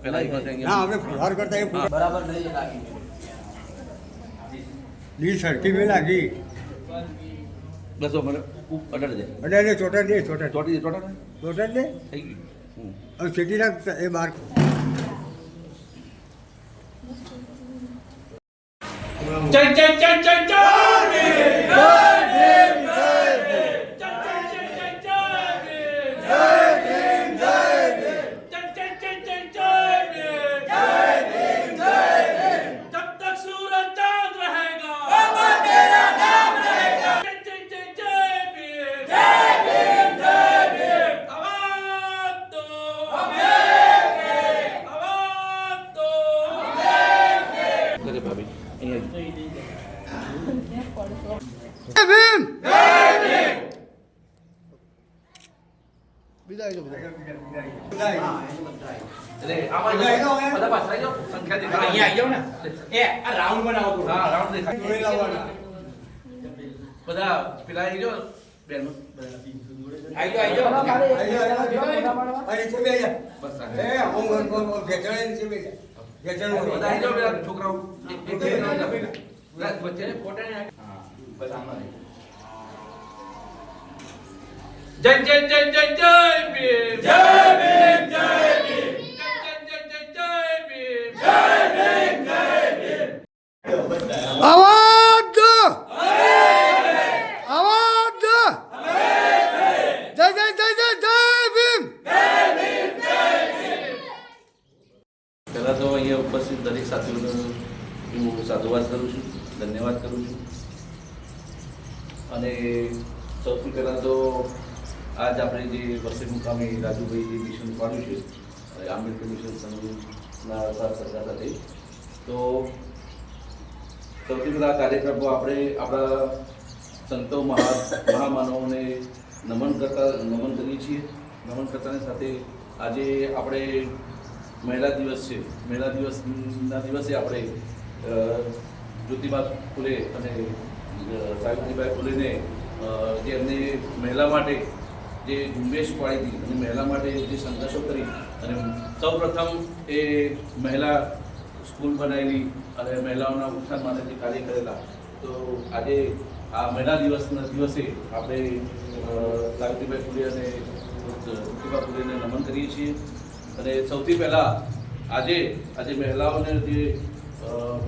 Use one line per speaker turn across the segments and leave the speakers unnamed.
ના અમે ફુહાર કરતા એ
બરાબર નહીં લાગી
લી સરખી મેં લાગી
બસો મને અડાડ દે
અને ચોટા દે ચોટા
ચોટી દે
ચોટા દે
થઈ ગઈ
હવે ચેટી રાખ એ બાર
જય જય જય જય જય
બધા પેલા આવી જાઓ બેન છોકરાઓ
જય જય જય જય જય ભીમ જય ભીમ જય ભીમ જય જય જય જય ભીમ જય ભીમ જય ભીમ
આવાજ દો આવાજ દો જય જય જય જય જય ભીમ
પહેલાં તો અહીંયા ઉપસ્થિત દરેક સાથીઓનો હું સાધુવાદ કરું છું, ધન્યવાદ કરું છું. અને સૌથી પહેલાં તો આજ આપણે જે વસઈ મુકામે રાજુભાઈ જે મિશન પાડ્યું છે આંબેડકર મિશન સંઘના સાથ સરકાર સાથે, તો સૌથી પહેલાં કાર્યક્રમો આપણે આપણા સંતો મહામાનવોને નમન કરીએ છીએ. નમન કરતાની સાથે આજે આપણે મહિલા દિવસ છે. મહિલા દિવસના દિવસે આપણે જ્યોતિબા ફૂલે અને સાવિત્રીબાઈ ફૂલેને જે એમને મહિલા માટે જે ઝુંબેશ પાડી હતી અને મહિલા માટે જે સંઘર્ષો કરી અને સૌપ્રથમ એ મહિલા સ્કૂલ બનાવેલી અને મહિલાઓના ઉત્થાન માટે જે કાર્ય કરેલા, તો આજે આ મહિલા દિવસના દિવસે આપણે સાવિત્રીબાઈ ફૂલે અને જ્યોતિબા ફૂલેને નમન કરીએ છીએ. અને સૌથી પહેલાં આજે મહિલાઓને જે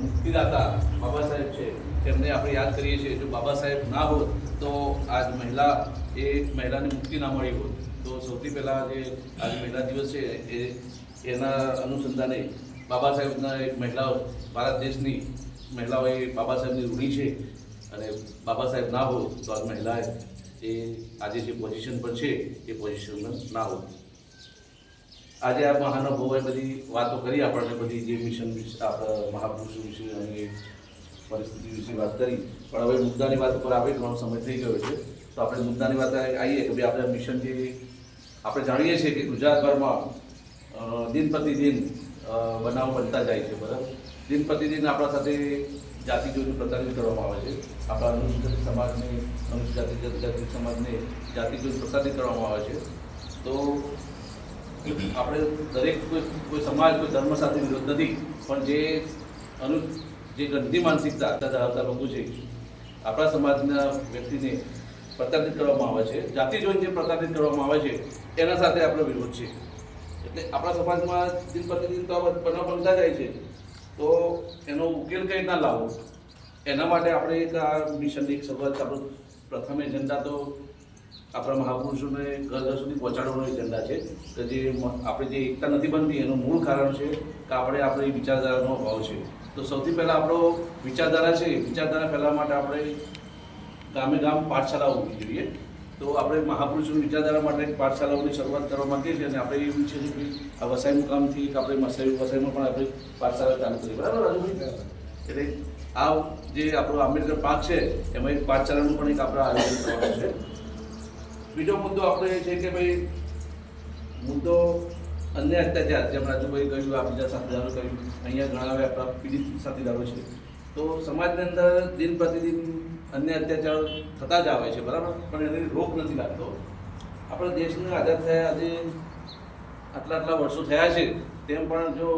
મુક્તિદાતા બાબા સાહેબ છે તેમને આપણે યાદ કરીએ છીએ. જો બાબા સાહેબ ના હોત તો આજ મહિલાને મુક્તિ ના મળી હોત. તો સૌથી પહેલાં જે આજે મહિલા દિવસ છે એના અનુસંધાને બાબા સાહેબના એક મહિલાઓ, ભારત દેશની મહિલાઓએ બાબા સાહેબની ઋણી છે અને બાબા સાહેબ ના હોત તો આજ મહિલા આજે જે પોઝિશન પર છે એ પોઝિશનમાં ના હોત. આજે આ મહાનુભાવોએ બધી વાતો કરી, આપણને બધી જે મિશન વિશે આપણા મહાપુરુષો વિશે અને પરિસ્થિતિ વિશે વાત કરી. પણ હવે મુદ્દાની વાત ઉપર આવે, ઘણો સમય થઈ ગયો છે, તો આપણે મુદ્દાની વાત આવીએ કે ભાઈ આપણે મિશન જે આપણે જાણીએ છીએ કે ગુજરાતભરમાં દિન પ્રતિદિન બનાવ બનતા જાય છે. બરાબર, દિન પ્રતિદિન આપણા સાથે જાતિજોનું પ્રતાડિત કરવામાં આવે છે. આપણા અનુસૂચિત સમાજને, અનુસૂચિત સમાજને જાતિજોનું પ્રતાડિત કરવામાં આવે છે. તો આપણે દરેક કોઈ સમાજ, કોઈ ધર્મ સાથે વિરોધ નથી, પણ જે ગંદી માનસિકતા ધરાવતા લોકો છે આપણા સમાજના વ્યક્તિને પ્રતાડિત કરવામાં આવે છે, જાતિ જોઈને જે પ્રતાડિત કરવામાં આવે છે એના સાથે આપણો વિરોધ છે. એટલે આપણા સમાજમાં દિન પ્રતિદિન તો બનાવ બનતા જાય છે, તો એનો ઉકેલ કઈ રીતના લાવવો, એના માટે આપણે એક આ મિશનની એક શરૂઆત, આપણો પ્રથમ એજન્ડા તો આપણા મહાપુરુષોને ઘર ઘર સુધી પહોંચાડવાનો એજન્ડા છે કે જે આપણે જે એકતા નથી બનતી એનું મૂળ કારણ છે કે આપણી વિચારધારાનો અભાવ છે. તો સૌથી પહેલાં આપણો વિચારધારા છે, વિચારધારા ફેલાવવા માટે આપણે ગામે ગામ પાઠશાળાઓ હોવી જોઈએ. તો આપણે મહાપુરુષોની વિચારધારા માટે પાઠશાળાઓની શરૂઆત કરવા માંગીએ છીએ અને આપણે એવું છે કે આ વસાઈ મુકામથી આપણે વસાઈમાં પણ આપણે પાઠશાળા ચાલુ કરીએ. બરાબર રાજુભાઈ? એટલે આ જે આપણો આંબેડકર પાર્ક છે એમાં એક પાઠશાળાનું પણ એક આપણે આયોજન કરવાનું છે. બીજો મુદ્દો આપણે એ છે કે ભાઈ મુદ્દો અન્ય અત્યાચાર, જેમ રાજુભાઈ કહ્યું, આ બીજા સાથીદારો કહ્યું, અહીંયા ઘણા આપણા પીડિત સાથીદારો છે. તો સમાજની અંદર દિન પ્રતિદિન અન્ય અત્યાચારો થતા જ આવે છે. બરાબર, પણ એની રોક નથી લાગતો. આપણા દેશને આઝાદ થયા આજે આટલા વર્ષો થયા છે, તેમ પણ જો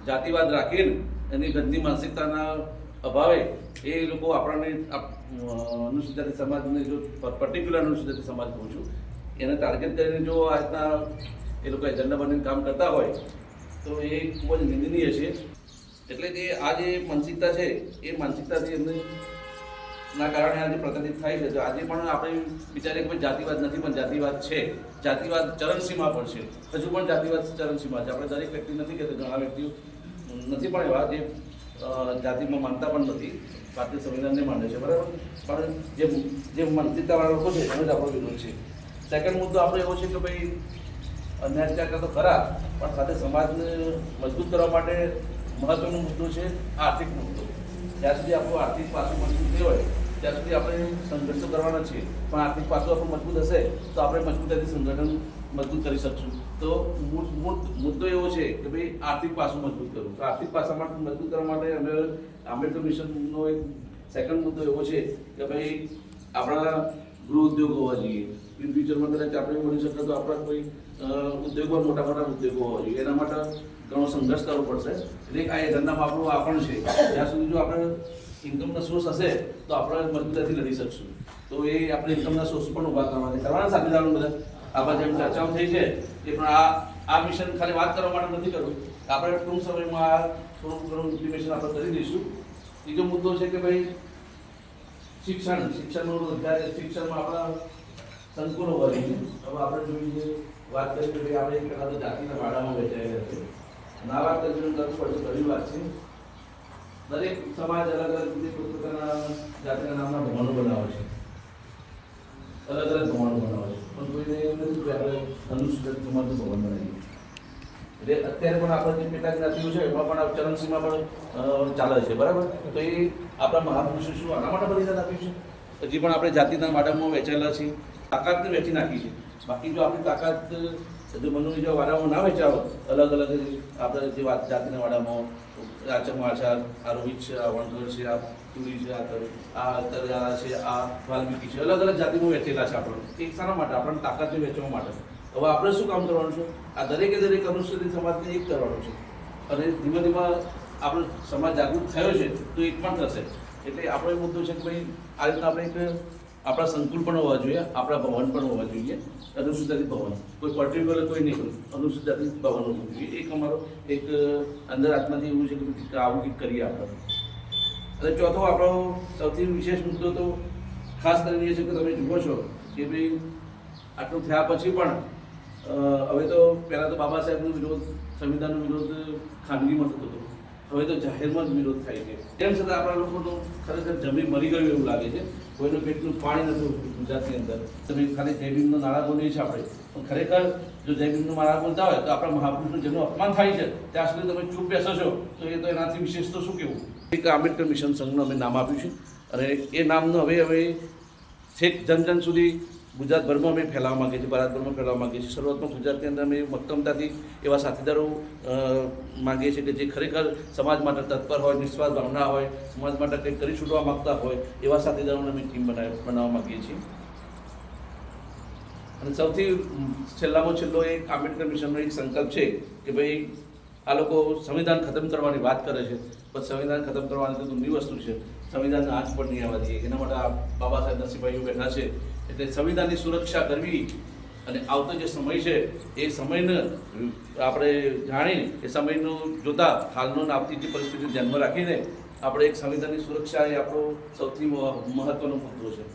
જાતિવાદ રાખીને એની ગંદી માનસિકતાના અભાવે એ લોકો આપણને અનુસૂચિત જાતિ સમાજને જો પર્ટિક્યુલર અનુસૂચિત જાતિ સમાજ કહું છું એને ટાર્ગેટ કરીને જો આ રીતના એ લોકો એજન્ડા બનીને કામ કરતા હોય તો એ ખૂબ જ નિંદનીય છે. એટલે કે આ જે માનસિકતા છે એ માનસિકતાથી એમને ના કારણે આજે પ્રતિનિધિત્વ થાય છે. તો આજે પણ આપણે વિચારીએ કે ભાઈ જાતિવાદ નથી, પણ જાતિવાદ છે. જાતિવાદ ચરણસીમા પર છે, હજુ પણ જાતિવાદ ચરણસીમા છે. આપણે દરેક વ્યક્તિ નથી કહેતા, ઘણા વ્યક્તિઓ નથી પણ એવા જે જાતિમાં માનતા પણ નથી, ભારતીય સંવિધાનને માને છે, બરાબર. પણ જે માનસિકતાવાળા લોકો છે એનો જ આપણો વિરોધ છે. સેકન્ડ મુદ્દો આપણો એવો છે કે ભાઈ અન્યાય અત્યાચાર તો ખરા, પણ સાથે સમાજને મજબૂત કરવા માટે મહત્વનો મુદ્દો છે આર્થિક મુદ્દો. જ્યાં સુધી આપણું આર્થિક પાસું મજબૂત નહીં હોય ત્યાં સુધી આપણે સંઘર્ષો કરવાના છીએ, પણ આર્થિક પાસું આપણું મજબૂત હશે તો આપણે મજબૂતાઈથી સંગઠન મજબૂત કરી શકશું. તો મુદ્દો એવો છે કે ભાઈ આર્થિક પાસું મજબૂત કરવું. તો આર્થિક પાસા માટે મજબૂત કરવા માટે અમે આંબેડકર મિશનનો એક સેકન્ડ મુદ્દો એવો છે કે ભાઈ આપણા ગૃહ ઉદ્યોગ હોવા જોઈએ. ઇન ફ્યુચરમાં કદાચ આપણે બની શકે તો આપણા કોઈ ઉદ્યોગો મોટા મોટા ઉદ્યોગો હોવા જોઈએ. એના માટે ઘણો સંઘર્ષ કરવો પડશે. એટલે આ એજન્ડામાં આપણું આ પણ છે. જ્યાં સુધી જો આપણે ઇન્કમનો સોર્સ હશે તો આપણે મજબૂતાઈથી લડી શકશું. તો એ આપણે ઇન્કમના સોર્સ પણ ઊભા કરવાના સાથીદારો બધા આમાં જેમ ચર્ચાઓ થઈ છે એ પણ આ મિશન ખાલી વાત કરવા માટે નથી કરવું. આપણે ટૂંક સમયમાં થોડું ઘણું ઇમ્પ્લિમેશન આપણે કરી દઈશું. બીજો મુદ્દો છે કે ભાઈ શિક્ષણનું રોજગાર. શિક્ષણમાં આપણા સંકુલો હોવા જોઈએ. હવે આપણે જોઈએ વાત કરીએ કે ભાઈ આપણે પહેલાં તો જાતિના વાડામાં વહેંચાયેલા છે. ના વાત કરીને ગર્વ પડશે, ઘણી વાત છે. દરેક સમાજ અલગ અલગ રીતે પોતપોતાના જાતિના નામના ભવનો બનાવે છે, અલગ અલગ ભવનો બનાવે છે, પણ કોઈને એવું નથી કે આપણે અનુસૂચિત સમાજનું ભવન બનાવીએ. એટલે અત્યારે પણ આપણે જે પેટા જ્ઞાતિઓ છે એમાં પણ ચરણસીમા પણ ચાલે છે, બરાબર. તો એ આપણા મહાપુરુષો શું આના માટે બલિદાન આપ્યું છે? હજી પણ આપણે જાતિના વાડામાં વહેંચાયેલા છીએ, તાકાતને વેચી નાખી છે. બાકી જો આપણી તાકાત જો મનુની જો વાડામાં ના વેચાવો, અલગ અલગ આપણે જે જાતિના વાડામાં આ ચમાચા, આ રોહિત છે, આ વણકર છે, આ તુરી છે, આ તરગાળા છે, આ વાલ્મીકી છે, અલગ અલગ જાતિમાં વેચેલા છે. આપણે એક શાના માટે? આપણને તાકાતને વેચવા માટે. હવે આપણે શું કામ કરવાનું છે? આ દરેકે દરેક અનુસૂચિત સમાજને એક કરવાનું છે. અને ધીમે ધીમે આપણો સમાજ જાગૃત થયો છે તો એક પણ થશે. એટલે આપણો એ મુદ્દો છે કે ભાઈ આ રીતના આપણે એક આપણા સંકુલ પણ હોવા જોઈએ, આપણા ભવન પણ હોવા જોઈએ. અનુસૂચિત ભવન કોઈ પર્ટિક્યુલર કોઈ નહીં, અનુસૂચિત ભવન હોવું જોઈએ. એક અમારો એક અંદર આત્માથી એવું છે કે આવું કંઈક કરીએ આપણે. અને ચોથો આપણો સૌથી વિશેષ મુદ્દો તો ખાસ કરીને એ છે કે તમે જુઓ છો કે ભાઈ આટલું થયા પછી પણ હવે તો પહેલાં તો બાબા સાહેબનો વિરોધ, સંવિધાનનો વિરોધ ખાનગીમાં થતો હતો, હવે તો જાહેરમાં જ વિરોધ થાય છે. તેમ છતાં આપણા લોકોનો ખરેખર જમીન મરી ગયું એવું લાગે છે. કોઈનું પેટનું પાણી નથી ગુજરાતની અંદર. તમે ખાલી જયભીમનો નારા બોલીએ છીએ આપણે, પણ ખરેખર જો જયભીમનો નારા બોલતા હોય તો આપણા મહાપુરુષનું જેનું અપમાન થાય છે ત્યાં સુધી તમે ચૂપ બેસો છો તો એ તો એનાથી વિશેષ તો શું કહેવું. એક આંબેડકર મિશન સંઘનું અમે નામ આપ્યું છે અને એ નામનું હવે છેક જન સુધી ગુજરાતભરમાં અમે ફેલાવવા માગીએ છીએ, ભારતભરમાં ફેલાવવા માગીએ છીએ. શરૂઆતમાં ગુજરાતની અંદર અમે મક્કમતાથી એવા સાથીદારો માગીએ છીએ કે જે ખરેખર સમાજ માટે તત્પર હોય, નિસ્વાર્થ ભાવના હોય, સમાજ માટે કંઈક કરી છૂટવા માગતા હોય એવા સાથીદારોને અમે ટીમ બનાવવા માગીએ છીએ. અને સૌથી છેલ્લામાં છેલ્લો એક આંબેડકર મિશનનો એક સંકલ્પ છે કે ભાઈ આ લોકો સંવિધાન ખતમ કરવાની વાત કરે છે, પણ સંવિધાન ખતમ કરવાની તો દૂરની વસ્તુ છે. સંવિધાનને આંચ પણ નહીં આવવા દઈએ. એના માટે આ બાબા સાહેબના સિપાહીઓ બેઠા છે. એટલે સંવિધાનની સુરક્ષા કરવી અને આવતો જે સમય છે એ સમયને આપણે જાણીને એ સમયનું જોતા હાલનો આવતી જે પરિસ્થિતિ ધ્યાનમાં રાખીને આપણે એક સંવિધાનની સુરક્ષા એ આપણો સૌથી મહત્વનો મુદ્દો છે.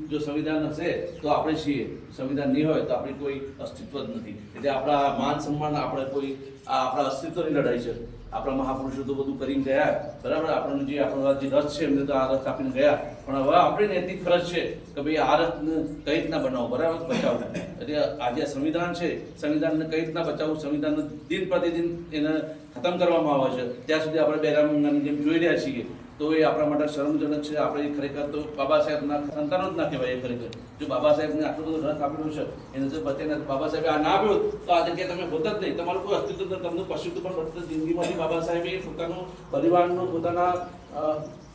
જો સંવિધાન હશે તો આપણે છીએ, સંવિધાન નહીં હોય તો આપણી કોઈ અસ્તિત્વ જ નથી. એટલે આપણા માન સન્માન આપણે કોઈ આપણા અસ્તિત્વની લડાઈ છે. આપણા મહાપુરુષો તો બધું કરીને ગયા, બરાબર. આપણને જે આપણો જે રથ છે એમને તો આ રથ આપીને ગયા, પણ હવે આપણી નૈતિક ફરજ છે કે ભાઈ આ રથને કઈ રીતના બનાવો, બરાબર, બચાવવું. એટલે આજે સંવિધાન છે, સંવિધાનને કઈ રીતના બચાવવું, સંવિધાનને દિન પ્રતિદિન એને ખતમ કરવામાં આવે છે. ત્યાં સુધી આપણે બહેરા મંગાની જેમ જોઈ રહ્યા છીએ તો એ આપણા માટે શરમજનક છે. આપણે ખરેખર તો બાબા સાહેબના સંતાનો જ ના કહેવાય. એ ખરેખર જો બાબા સાહેબને આટલો બધો રસ આપેલો છે એને જો બચે બાબા સાહેબે આ ના આપ્યો તો આ જગ્યાએ તમે હોત જ નહીં. તમારું કોઈ અસ્તિત્વ તમને પછીતું પણ બધું જિંદગીમાંથી બાબા સાહેબે પોતાનું પરિવારનું, પોતાના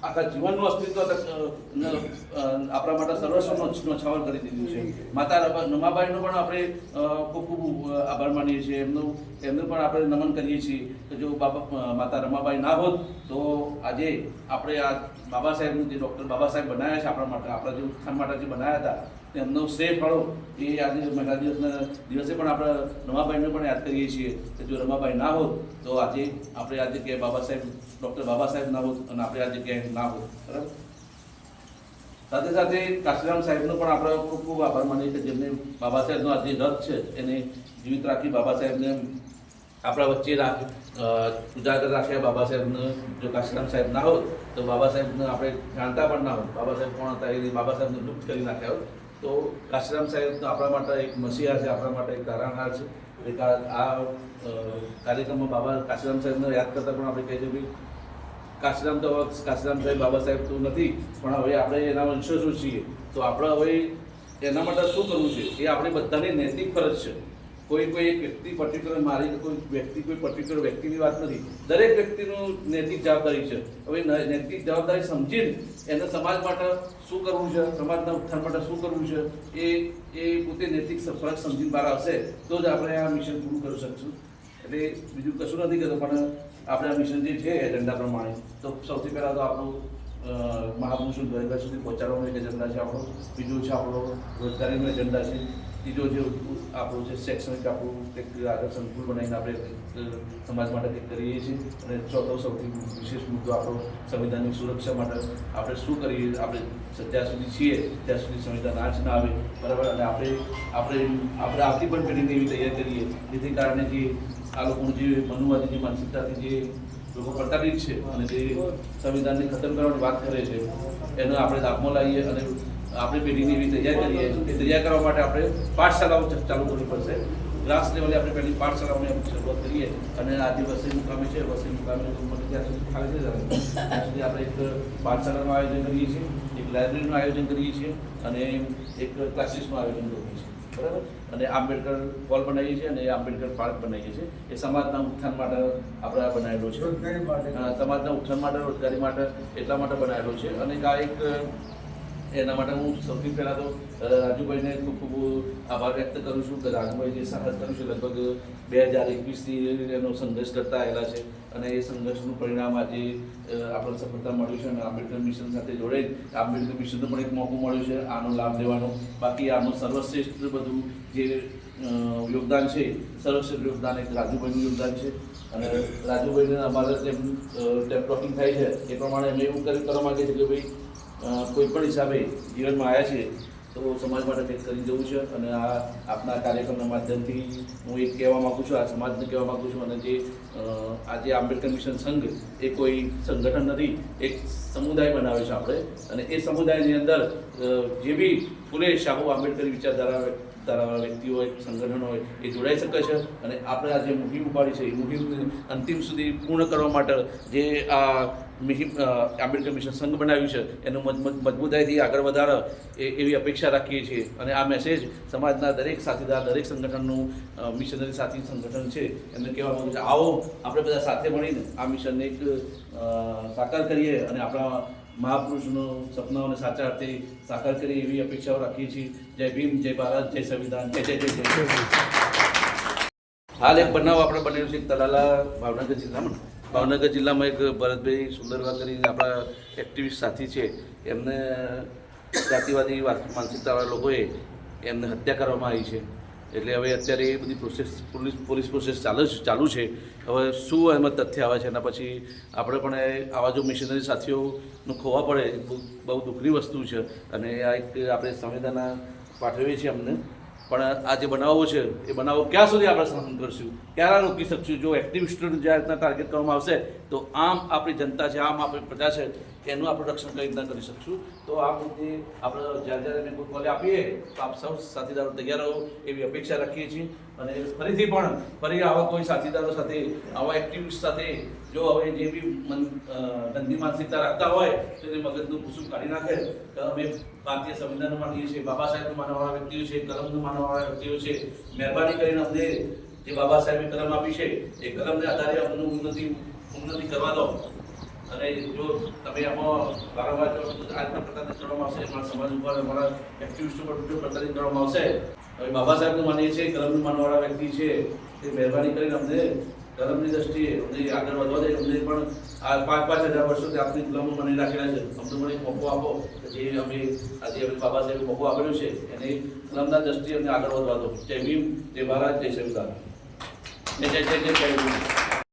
આખા જીવનનું અસ્તિત્વ આપણા માટે સર્વસ્વનો ન્યોછાવર કરી દીધું છે. માતા રમાબાઈનો પણ આપણે ખૂબ ખૂબ આભાર માનીએ છીએ. એમનું પણ આપણે નમન કરીએ છીએ કે જો માતા રમાબાઈ ના હોત તો આજે આપણે આ બાબા સાહેબનું જે ડૉક્ટર બાબા સાહેબ બનાવ્યા છે આપણા માટે, આપણા જે ઉત્થાન માટે જે બનાવ્યા હતા એમનો શ્રેય ફળો એ આજે મહિલા દિવસના દિવસે પણ આપણે રમાબાઈને પણ યાદ કરીએ છીએ કે જો રમાબાઈ ના હોત તો આજે આપણે આ જગ્યાએ બાબા સાહેબ ડૉક્ટર બાબા સાહેબ ના હોત અને આપણે આ જગ્યાએ ના હોત. બરાબર. સાથે સાથે કાશીરામ સાહેબનો પણ આપણે ખૂબ ખૂબ આભાર માનીએ કે જેમને બાબા સાહેબનો આ જે રથ છે એને જીવિત રાખી બાબા સાહેબને આપણા વચ્ચે ઉજાગર રાખ્યા. બાબા સાહેબને જો કાશીરામ સાહેબ ના હોત તો બાબા સાહેબને આપણે જાણતા પણ ના હોત. બાબા સાહેબ કોણ હતા એ બાબા સાહેબને લુપ્ત કરી નાખ્યા હોત. તો કાશીરામ સાહેબ આપણા માટે એક મસીહા છે, આપણા માટે એક તારણહાર છે. આ કાર્યક્રમમાં બાબા કાશીરામ સાહેબને યાદ કરતાં પણ આપણે કહીએ છીએ કાશીરામ સાહેબ બાબા સાહેબ તો નથી, પણ હવે આપણે એના વંશજો છીએ. તો આપણે હવે એના માટે શું કરવું છે એ આપણે બધાની નૈતિક ફરજ છે. કોઈ એક વ્યક્તિ પર્ટિક્યુલર મારી કોઈ પર્ટિક્યુલર વ્યક્તિની વાત નથી. દરેક વ્યક્તિનું નૈતિક જવાબદારી છે. હવે નૈતિક જવાબદારી સમજીને એને સમાજ માટે શું કરવું છે, સમાજના ઉત્થાન માટે શું કરવું છે એ પોતે નૈતિક ફરજ સમજીને બહાર આવશે તો જ આપણે આ મિશન પૂરું કરી શકશું. એટલે બીજું કશું નથી કરતું, પણ આપણે આ મિશન જે છે એજન્ડા પ્રમાણે તો સૌથી પહેલાં તો આપણું મહાપુરુષો ઘર સુધી પહોંચાડવાનો એક એજન્ડા છે આપણો. બીજું છે આપણો રોજગારીનો એજન્ડા છે. ત્રીજો જે આપણું છે શૈક્ષણિક આપણું કંઈક આગળ સંકુલ બનાવીને આપણે સમાજ માટે કંઈક કરીએ છીએ. અને ચોથો સૌથી વિશેષ મુદ્દો આપણો સંવિધાનની સુરક્ષા માટે આપણે શું કરીએ. આપણે જ્યાં સુધી છીએ ત્યાં સુધી સંવિધાન આંચ ના આવે. બરાબર. અને આપણે આવતી પણ પેઢીને એવી તૈયાર કરીએ જેથી કારણે જે આ લોકોનું જે મનુવાદી જે માનસિકતાથી જે લોકો પ્રતાડિત છે અને જે સંવિધાનને ખતમ કરવાની વાત કરે છે એનો આપણે દાખમાં લાવીએ અને આપણી પેઢીને એવી તૈયાર કરીએ. એ તૈયાર કરવા માટે આપણે પાઠશાળાઓ ચાલુ કરવી પડશે. ગ્રાસ લેવલે આપણે પહેલી પાઠશાળાઓની શરૂઆત કરીએ અને આ જે વસઈ મુકામે છે વસઈ મુકામે ત્યાં સુધી ખાલી છે ત્યાં સુધી આપણે એક પાઠશાળાનું આયોજન કરીએ છીએ, એક લાઇબ્રેરીનું આયોજન કરીએ છીએ અને એક ક્લાસીસનું આયોજન કરીએ છીએ. બરાબર. અને આંબેડકર હોલ બનાવીએ છીએ અને આંબેડકર પાર્ક બનાવીએ છીએ. એ સમાજના ઉત્થાન માટે આપણે આ બનાવેલો છે. સમાજના ઉત્થાન માટે, રોજગારી માટે એટલા માટે બનાવેલો છે. અને આ એક એના માટે હું સૌથી પહેલાં તો રાજુભાઈને ખૂબ ખૂબ આભાર વ્યક્ત કરું છું કે રાજુભાઈ જે સાહસ કર્યું છે લગભગ 2021થી એનો સંઘર્ષ કરતા આવેલા છે અને એ સંઘર્ષનું પરિણામ આજે આપણને સફળતા મળ્યું છે. અને આંબેડકર મિશન સાથે જોડે આંબેડકર મિશનનો પણ એક મોકો મળ્યો છે આનો લાભ લેવાનો. બાકી આનું સર્વશ્રેષ્ઠ બધું જે યોગદાન છે, સર્વશ્રેષ્ઠ યોગદાન એક રાજુભાઈનું યોગદાન છે. અને રાજુભાઈને અમારે જેમ ટોકિંગ થાય છે એ પ્રમાણે અમે એવું કરવા માગીએ છીએ કે ભાઈ કોઈ પણ હિસાબે જીવનમાં આવ્યા છે તો સમાજ માટે કંઈક કરી જવું છે. અને આ આપના કાર્યક્રમના માધ્યમથી હું એક કહેવા માગું છું, આ સમાજને કહેવા માગું છું. અને જે આજે આંબેડકર મિશન સંઘ એ કોઈ સંગઠન નથી, એક સમુદાય બનાવ્યો છે આપણે. અને એ સમુદાયની અંદર જે બી ફૂલે શાહુ આંબેડકરી વિચારધારા વ્યક્તિ હોય, સંગઠન હોય એ જોડાઈ શકે છે. અને આપણે આ જે મુહિમ ઉપાડી છે એ મુહિમ અંતિમ સુધી પૂર્ણ કરવા માટે જે આ આંબેડકર મિશન સંઘ બનાવ્યું છે એનું મજબૂતાઈથી આગળ વધારે એવી અપેક્ષા રાખીએ છીએ. અને આ મેસેજ સમાજના દરેક સાથીદાર, દરેક સંગઠનનું મિશનરી સાથી સંગઠન છે એમને કહેવા માગું છું, આવો આપણે બધા સાથે મળીને આ મિશનને એક સાકાર કરીએ અને આપણા મહાપુરુષનું સપનાઓને સાચા અર્થે સાકાર કરીએ એવી અપેક્ષાઓ રાખીએ છીએ. જય ભીમ, જય ભારત, જય સંવિધાન, જય જય જય જય. હાલ એક બનાવ આપણે બનેલું છે તલાલા ભાવનગર જિલ્લામાં એક ભરતભાઈ સુંદરવા કરીને આપણા એક્ટિવિસ્ટ સાથી છે. એમને જાતિવાદી માનસિકતાવાળા લોકોએ એમને હત્યા કરવામાં આવી છે. એટલે હવે અત્યારે એ બધી પોલીસ પ્રોસેસ ચાલુ છે. હવે શું એમાં તથ્ય આવે છે એના પછી આપણે પણ આવા જો મિશનરી સાથીઓનું ખોવા પડે બહુ દુઃખની વસ્તુ છે. અને આ એક આપણે સંવેદના પાઠવીએ છીએ અમને. પણ આ જે બનાવો છે એ બનાવો ક્યાં સુધી આપણે સહન કરશું, ક્યારે રોકી શકશું? જો એક્ટિવિસ્ટોને જે રીતના ટાર્ગેટ કરવામાં આવશે તો આમ આપણી જનતા છે, આમ આપણી પ્રજા છે એનું આપણે રક્ષણ કઈ રીતના કરી શકશું? તો આ મુદ્દે આપણે જ્યારે એને કોઈ કોલ આપીએ તો આપ સૌ સાથીદારો તૈયાર રહો એવી અપેક્ષા રાખીએ છીએ. અને ફરી આવા કોઈ સાથીદારો સાથે, આવા એક્ટિવિસ્ટ સાથે જો હવે જે બી ગંદી માનસિકતા રાખતા હોય તો એને મગજનું કુસુમ કાઢી નાખે. તો અમે ભારતીય સંવિધાન માનીએ છીએ, બાબા સાહેબનું માનવાવાળા વ્યક્તિઓ છે, કલમનું માનવાવાળા વ્યક્તિઓ છે. મહેરબાની કરીને અમને જે બાબા સાહેબે કલમ આપી છે એ કલમને આધારે અમને ઉન્નતિ કરવા દો. અને જો તમે આમાં વારંવાર આજના પ્રકારની કરવામાં આવશે, અમારા સમાજ ઉપર અમારા એક્ટિવિસ્ટ ઉપર જો પ્રકારની કરવામાં આવશે, હવે બાબા સાહેબનું માનીએ છીએ, કલમનું માનવાવાળા વ્યક્તિ છે, તે મહેરબાની કરીને અમને કલમની દ્રષ્ટિએ અમને આગળ વધવા દે. અમને પણ આ 5,000 વર્ષોથી આપની કલમો મને રાખેલા છે, અમને મને એક મોકો આપો કે જે અમે આજે અમે બાબા સાહેબે મોકો આપેલો છે એને કલમના દ્રષ્ટિએ અમને આગળ વધવા દો. જય ભીમ, જય ભારત, જય સંવિધાન. જય જય જય જય જય ભીમ.